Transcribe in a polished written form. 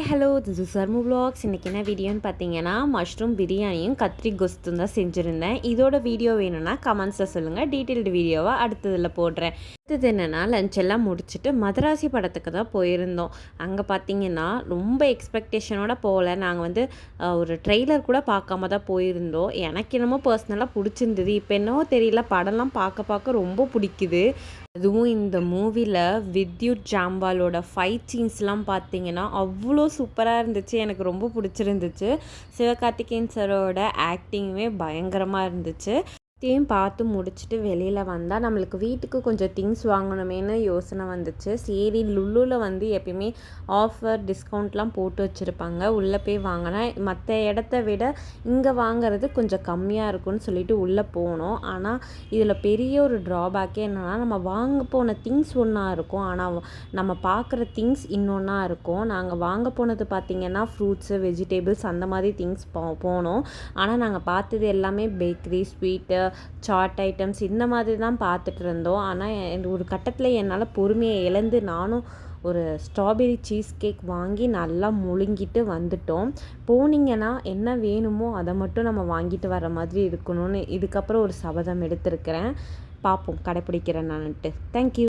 Hello this is Sharmu vlogs. இன்றைக்கி என்ன வீடியோன்னு பார்த்தீங்கன்னா மஷ்ரூம் பிரியாணியும் கத்திரி கொஸ்தும் தான் செஞ்சுருந்தேன். இதோட வீடியோ வேணும்னா கமெண்ட்ஸில் சொல்லுங்கள், டீட்டெயில்டு வீடியோவை அடுத்ததில் போடுறேன். அடுத்தது என்னென்னா லஞ்ச் எல்லாம் முடிச்சுட்டு மதராசி படத்துக்கு தான் போயிருந்தோம். அங்கே பார்த்தீங்கன்னா ரொம்ப எக்ஸ்பெக்டேஷனோட போகல. நாங்கள் ஒரு ட்ரெய்லர் கூட பார்க்காம தான் போயிருந்தோம். எனக்கு என்னமோ பர்சனலாக பிடிச்சிருந்தது. இப்போ என்னவோ தெரியல, படம்லாம் பார்க்க ரொம்ப பிடிக்குது. அதுவும் இந்த மூவியில் வித்யுத் ஜாம்வாலோட ஃபைட் சீன்ஸ்லாம் பார்த்தீங்கன்னா அவ்வளோ சூப்பராக இருந்துச்சு. எனக்கு ரொம்ப பிடிச்சிருந்துச்சு. சிவகார்த்திகேயன் சாரோட ஆக்டிங்குமே பயங்கரமாக இருந்துச்சு. இதையும் பார்த்து முடிச்சுட்டு வெளியில் வந்தால் நம்மளுக்கு வீட்டுக்கு கொஞ்சம் திங்ஸ் வாங்கணுமேனு யோசனை வந்துச்சு. சரி, லுல்லுவில் எப்பயுமே ஆஃபர் டிஸ்கவுண்ட்லாம் போட்டு வச்சுருப்பாங்க. உள்ளே போய் வாங்கினா மற்ற இடத்த விட இங்கே வாங்கிறது கொஞ்சம் கம்மியாக இருக்கும்னு சொல்லிட்டு உள்ளே போனோம். ஆனால் இதில் பெரிய ஒரு ட்ராபேக்கே என்னென்னா, நம்ம வாங்க போன திங்ஸ் ஒன்றா இருக்கும், ஆனால் நம்ம பார்க்குற திங்ஸ் இன்னொன்றா இருக்கும். நாங்கள் வாங்க போனது பார்த்திங்கன்னா ஃப்ரூட்ஸு, வெஜிடபிள்ஸ் அந்த மாதிரி திங்ஸ் போனோம். ஆனால் நாங்கள் பார்த்தது எல்லாமே பேக்கரி, ஸ்வீட்டு, சாட் ஐட்டம்ஸ் இந்த மாதிரி தான் பார்த்துட்டு இருந்தோம். ஆனால் ஒரு கட்டத்தில் என்னால் பொறுமையை இழந்து நானும் ஒரு ஸ்ட்ராபெரி சீஸ் கேக் வாங்கி நல்லா முழுங்கிட்டு வந்துட்டோம். போனீங்கன்னா என்ன வேணுமோ அதை மட்டும் நம்ம வாங்கிட்டு வர மாதிரி இருக்கணும்னு இதுக்கப்புறம் ஒரு சபதம் எடுத்திருக்கிறேன். பார்ப்போம், கடைப்பிடிக்கிறேன் நான்ட்டு. தேங்க்யூ.